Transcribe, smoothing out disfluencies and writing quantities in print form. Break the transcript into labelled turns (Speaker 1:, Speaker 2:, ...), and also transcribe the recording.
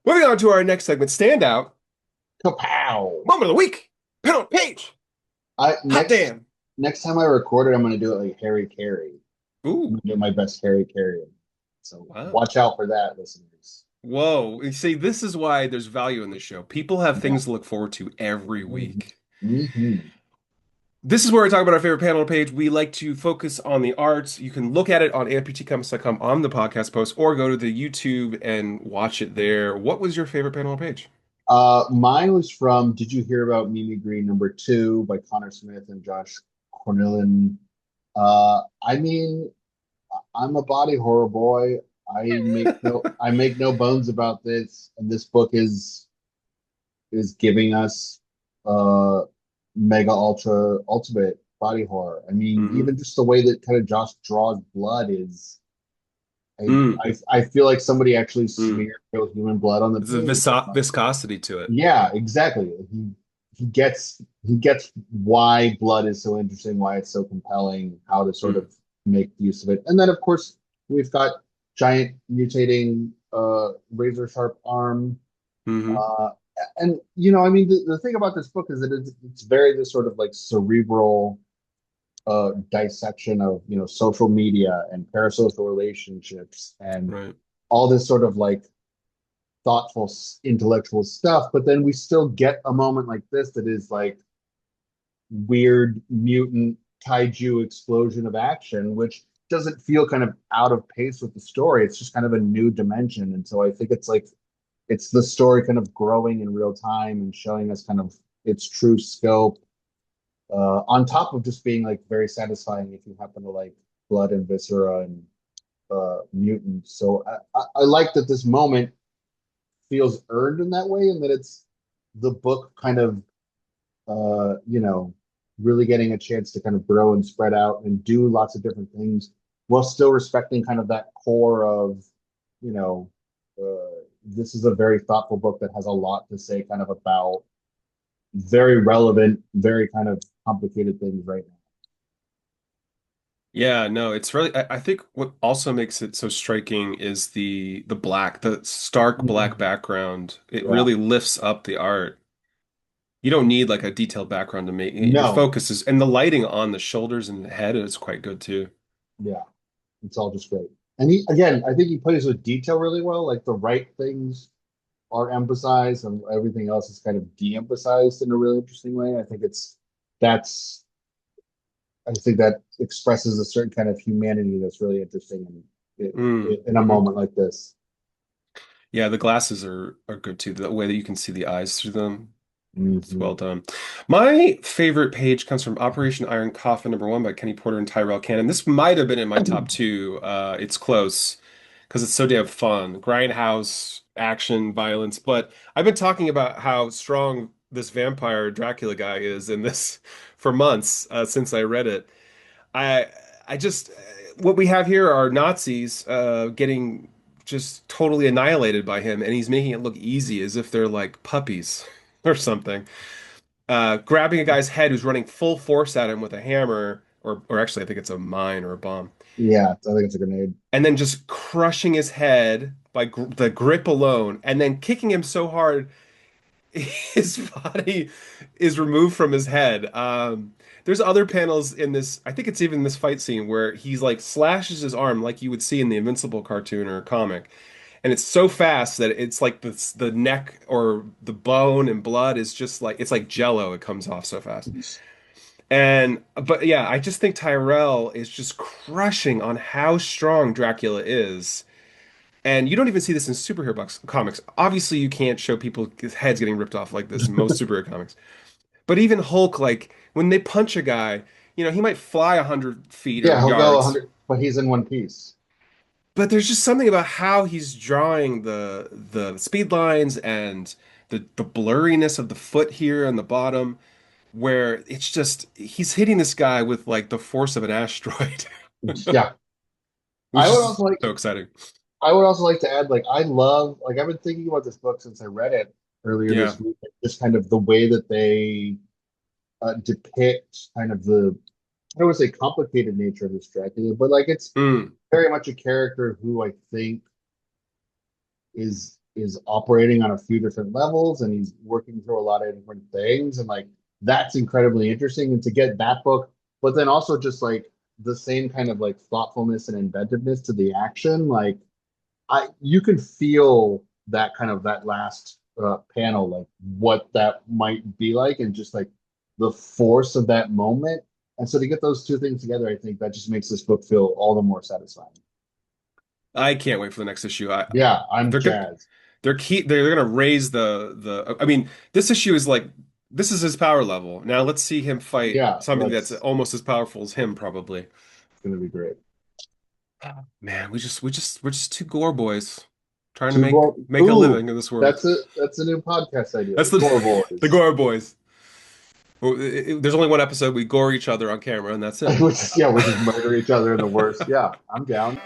Speaker 1: Moving on to our next segment, standout
Speaker 2: Kapow!
Speaker 1: moment of the week. Pen on page.
Speaker 2: I
Speaker 1: Hot
Speaker 2: next
Speaker 1: damn.
Speaker 2: next time I record it, I'm gonna do it like Harry Carey. I'm
Speaker 1: Ooh,
Speaker 2: gonna do my best Harry Carey. So
Speaker 1: wow.
Speaker 2: watch out for that, listeners.
Speaker 1: Whoa. You see, this is why there's value in this show. People have
Speaker 2: Yeah.
Speaker 1: things to look forward to every
Speaker 2: hmm
Speaker 1: week.
Speaker 2: hmm
Speaker 1: This is where we talk about our favorite panel page. We like to focus on the arts. You can look at it on AIPTcomics.com on the podcast post or go to the YouTube and watch it there. What was your favorite panel page?
Speaker 2: Mine was from Did You Hear About Mimi Green #2 by Connor Smith and Josh Cornillan. I mean, I'm a body horror boy. I make no bones about this, and this book is giving us uh mega ultra ultimate body horror. I mean,
Speaker 1: Mm-hmm.
Speaker 2: even just the way that kind of Josh draws blood is I
Speaker 1: Mm,
Speaker 2: I feel like somebody actually
Speaker 1: mm.
Speaker 2: smeared real human blood on the
Speaker 1: There's a
Speaker 2: page.
Speaker 1: viscosity to it.
Speaker 2: Yeah, exactly. He gets why blood is so interesting, why it's so compelling, how to sort
Speaker 1: Mm,
Speaker 2: of make use of it. And then of course we've got giant mutating razor sharp arm.
Speaker 1: hmm
Speaker 2: Uh and I mean the thing about this book is that it's very this sort of like cerebral dissection of social media and parasocial relationships and
Speaker 1: Right.
Speaker 2: all this sort of like thoughtful intellectual stuff, but then we still get a moment like this that is like weird mutant kaiju explosion of action, which doesn't feel kind of out of pace with the story. It's just kind of a new dimension. And so I think it's like it's the story kind of growing in real time and showing us kind of its true scope, on top of just being like very satisfying if you happen to like blood and viscera and mutants. So I like that this moment feels earned in that way, and that it's the book kind of really getting a chance to kind of grow and spread out and do lots of different things while still respecting kind of that core of, you know, this is a very thoughtful book that has a lot to say kind of about very relevant, very kind of complicated things right now.
Speaker 1: Yeah, no, it's really I think what also makes it so striking is the stark black
Speaker 2: Mhm.
Speaker 1: background. It
Speaker 2: Yeah.
Speaker 1: really lifts up the art. You don't need like a detailed background to make your
Speaker 2: No.
Speaker 1: focus is and the lighting on the shoulders and the head is quite good too.
Speaker 2: Yeah. It's all just great. And again, I think he plays with detail really well. Like the right things are emphasized and everything else is kind of de-emphasized in a really interesting way. That's I think that expresses a certain kind of humanity that's really interesting in a
Speaker 1: Mm-hmm.
Speaker 2: moment like this.
Speaker 1: Yeah, the glasses are good too. The way that you can see the eyes through them. It's
Speaker 2: hmm
Speaker 1: well done. My favorite page comes from Operation Iron Coffin #1 by Kenny Porter and Tyrell Cannon. This might have been in my top two. It's close because it's so damn fun. Grindhouse, action, violence. But I've been talking about how strong this vampire Dracula guy is in this for months since I read it. I I just what we have here are Nazis getting just totally annihilated by him, and he's making it look easy as if they're like puppies or something. Grabbing a guy's head who's running full force at him with a hammer, or actually I think it's a mine or a bomb,
Speaker 2: Yeah, I think it's a grenade.
Speaker 1: and then just crushing his head by the grip alone, and then kicking him so hard his body is removed from his head. There's other panels in this. I think it's even this fight scene where he's like slashes his arm like you would see in the Invincible cartoon or comic, and it's so fast that it's like the neck or the bone and blood is just like it's like jello. It comes off so fast. And but yeah, I just think Tyrell is just crushing on how strong Dracula is. And you don't even see this in superhero comics. Obviously, you can't show people's heads getting ripped off like this in most superhero comics. But even Hulk, like when they punch a guy, he might fly 100 feet or
Speaker 2: Yeah, he'll go
Speaker 1: yards,
Speaker 2: 100, but he's in one piece.
Speaker 1: but there's just something about how he's drawing the speed lines and the blurriness of the foot here on the bottom, where it's just he's hitting this guy with like the force of an asteroid,
Speaker 2: Yeah. I
Speaker 1: which
Speaker 2: would also
Speaker 1: is
Speaker 2: like
Speaker 1: so exciting.
Speaker 2: I would also like to add, like, I love, like, I've been thinking about this book since I read it earlier
Speaker 1: Yeah.
Speaker 2: this week. Just kind of the way that they depict kind of I don't want to say complicated nature of this Dracula, but like it's
Speaker 1: Mm.
Speaker 2: very much a character who I think is is operating on a few different levels and he's working through a lot of different things and like that's incredibly interesting and to get that book but then also just like the same kind of like thoughtfulness and inventiveness to the action like I you can feel that kind of that last panel like what that might be like and just like the force of that moment and so to get those two things together I think that just makes this book feel all the more satisfying.
Speaker 1: I can't wait for the next issue.
Speaker 2: Yeah, I'm
Speaker 1: They're good.
Speaker 2: jazzed.
Speaker 1: They're gonna raise the. I mean, this issue is like this is his power level. Now let's see him fight
Speaker 2: Yeah,
Speaker 1: something that's
Speaker 2: that's
Speaker 1: almost as powerful as him, probably.
Speaker 2: going to be great.
Speaker 1: Man, we're just two gore boys trying to
Speaker 2: Two gore.
Speaker 1: make a
Speaker 2: Ooh,
Speaker 1: living in this world.
Speaker 2: that's a new podcast idea.
Speaker 1: That's
Speaker 2: The Gore
Speaker 1: the
Speaker 2: Boys.
Speaker 1: gore boys. Well, there's only one episode we gore each other on camera, and that's it.
Speaker 2: Which is, yeah, we just murder each other in the worst. Yeah, I'm down.